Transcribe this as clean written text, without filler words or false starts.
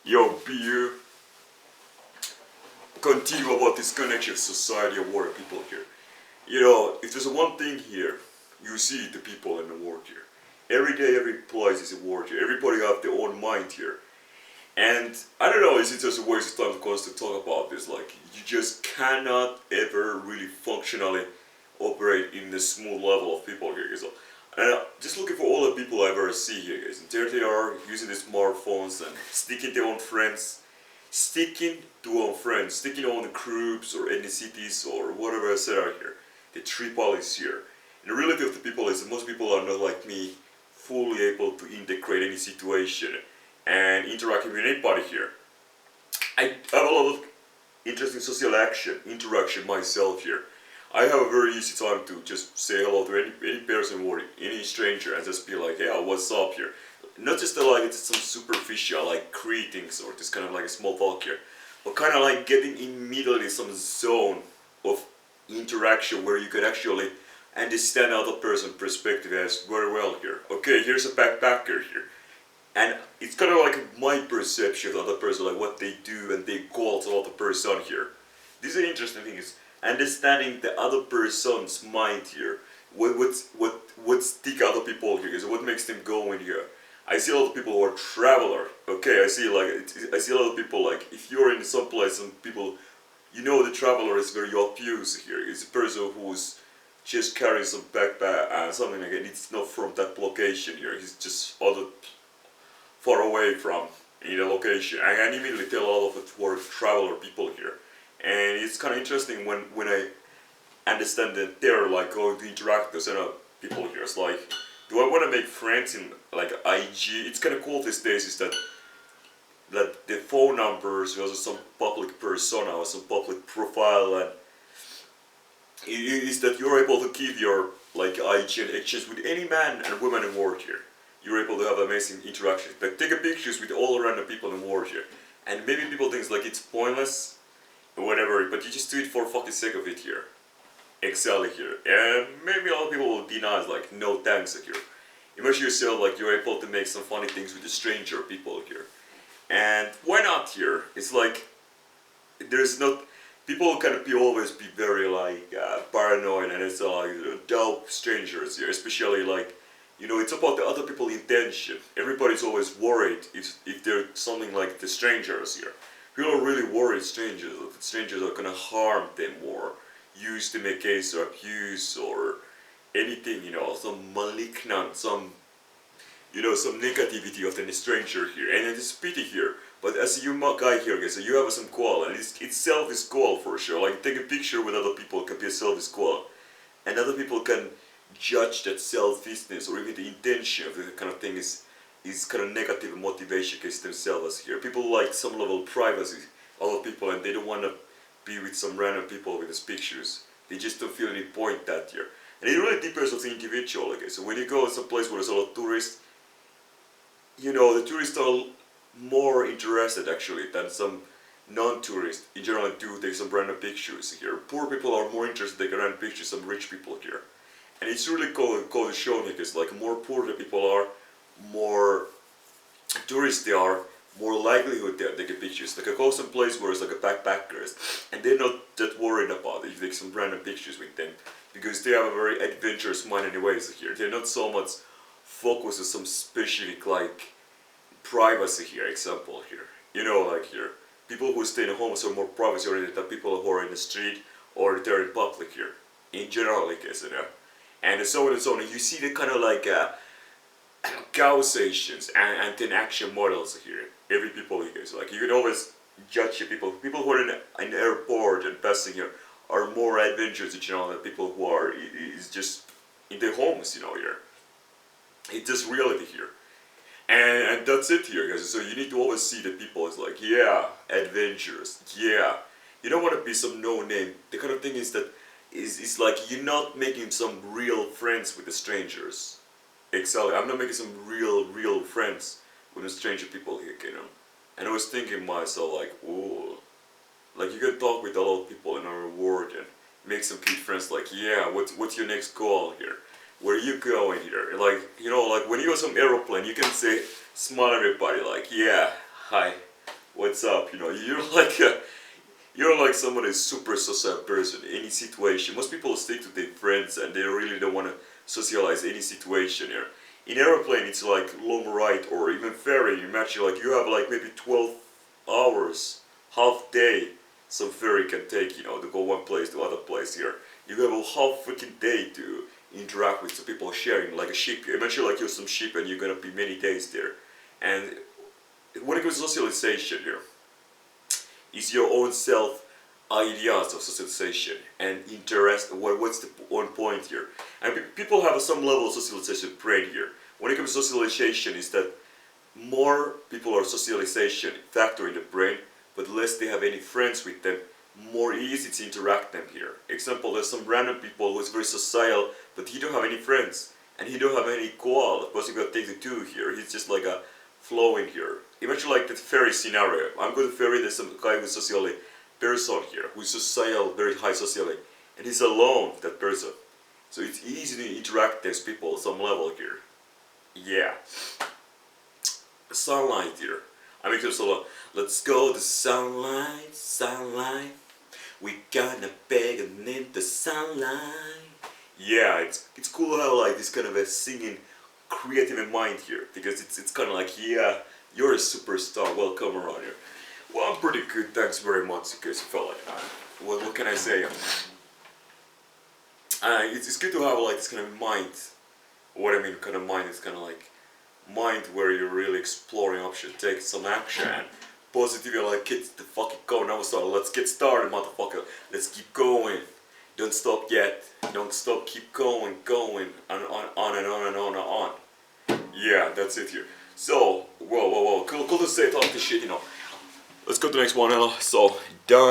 Yo, beer. Continue about this connection of society of work people here. You know, if there's one thing here, you see the people in the world here. Every day, every place is a word here. Everybody have their own mind here. And I don't know, is it just a waste of time to constantly talk about this? Like, you just cannot ever really functionally operate in the smooth level of people here. So, and just looking for all the people I ever see here, guys. And there they are using the smartphones and sticking to their own friends, sticking on the groups or any cities or whatever I said out here. The triple is here. And the reality of the people is that most people are not like me, fully able to integrate any situation and interacting with anybody here. I have a lot of interesting social interaction myself here. I have a very easy time to just say hello to any person or any stranger and just be like, hey, what's up here? Not just like it's some superficial like greetings or just kind of like a small talk here, but kind of like getting immediately some zone of interaction where you can actually understand other person's perspective as very well here. Okay, here's a backpacker here. And it's kind of like my perception of the other person, like what they do and their goals of the person here. This is an interesting thing, is understanding the other person's mind here. What's the other people here? Is what makes them go in here. I see a lot of people who are traveler. Okay, I see a lot of people like if you're in some place and people, you know, the traveler is very obvious here. It's a person who's just carrying some backpack and something like that. It's not from that location here. He's just far away from the location. I can immediately tell all of it were traveler people here. And it's kind of interesting when I understand that they're like going to interact with people here. It's like, do I want to make friends in like IG? It's kind of cool these days is that the phone numbers, also some public persona or some public profile, and is that you're able to keep your like IG and exchange with any man and woman in world here. You're able to have amazing interactions. Like take a pictures with all random people in world here. And maybe people think like it's pointless or whatever, but you just do it for fucking sake of it here. Exactly here. And maybe a lot of people will deny like no thanks here. Imagine yourself like you're able to make some funny things with a stranger people here. And why not here? It's like there's not people can always be very like paranoid and it's like dope strangers here, especially like it's about the other people's intention. Everybody's always worried if they're something like the strangers here. People are really worried strangers are gonna harm them or use them in case of abuse or anything, some malignant, some negativity of the stranger here. And it's pity here. But as you guy here, guys, so you have some goal, and it's selfish goal for sure. Like take a picture with other people can be a selfish goal, and other people can judge that selfishness or even the intention of the kind of thing is kind of negative motivation against themselves here. People like some level of privacy, other people, and they don't want to be with some random people with these pictures. They just don't feel any point that here. And it really depends on the individual, okay? So when you go to some place where there's a lot of tourists, the tourists are more interested actually than some non-tourists in general do take some random pictures here. Poor people are more interested in taking random pictures than rich people here. And it's really cool to show me because like more poor the people are, more tourists they are, more likelihood they are taking pictures. Like I go some place where it's like a backpackers and they're not that worried about it if you take some random pictures with them because they have a very adventurous mind anyways here. They're not so much focused on some specific like privacy here, example here. Like here. People who stay in homes are more privacy oriented than people who are in the street or they're in public here. In general, like and so on and so on. And you see the kind of like causations and then action models here. Every people here. So like you can always judge people. People who are in an airport and passing here are more adventurous in general than people who are is just in their homes, here. It's just reality here. And that's it here, guys. So you need to always see the people as like, yeah, adventurous, yeah. You don't want to be some no-name. The kind of thing is that is like you're not making some real friends with the strangers. Exactly. I'm not making some real friends with the stranger people here, And I was thinking myself like, ooh, like you can talk with a lot of people in our world and make some good friends. Like, yeah, what's your next goal here? Where are you going here? Like, like when you go some aeroplane, you can say, smile at everybody like, yeah, hi, what's up? You know, you're like somebody super social person. Any situation, most people stick to their friends and they really don't want to socialize any situation here. In aeroplane, it's like long ride or even ferry. Imagine like you have like maybe 12 hours, half day. Some ferry can take, you know, to go one place to other place here. You have a whole freaking day to interact with some people sharing like a ship here. Imagine like you're some ship and you're gonna be many days there. And when it comes to socialization here, it's your own self ideas of socialization and interest. What's the one point here? And people have some level of socialization brain here. When it comes to socialization, is that more people are socialization factor in the brain, but less they have any friends with them, more easy to interact them here. Example, there's some random people who is very social, but he don't have any friends, and he don't have any goal, because he got things to do here. He's just like a flowing here. Imagine like the ferry scenario. I'm going to ferry, there's some guy who's socially person here, who's social, very high socially, and he's alone, that person. So it's easy to interact with those people at some level here. Yeah. Sunlight here. I make solo. Let's go to sunlight, sunlight. We gonna beg and in the sunlight. Yeah, it's cool how like this kind of a singing creative in mind here, because it's kind of like, yeah, you're a superstar. Welcome around here. Well, I'm pretty good. Thanks very much. In case you felt like that. What can I say? It's good to have like this kind of mind. What I mean, kind of mind is kind of like mind where you're really exploring options, take some action, positively like get the fucking go. Now let's get started, motherfucker. Let's keep going. Don't stop yet. Don't stop. Keep going, and on and on and on and on. Yeah, that's it here. So, whoa. Cool to say talk this shit, you know. Let's go to the next one, Ella. So, done.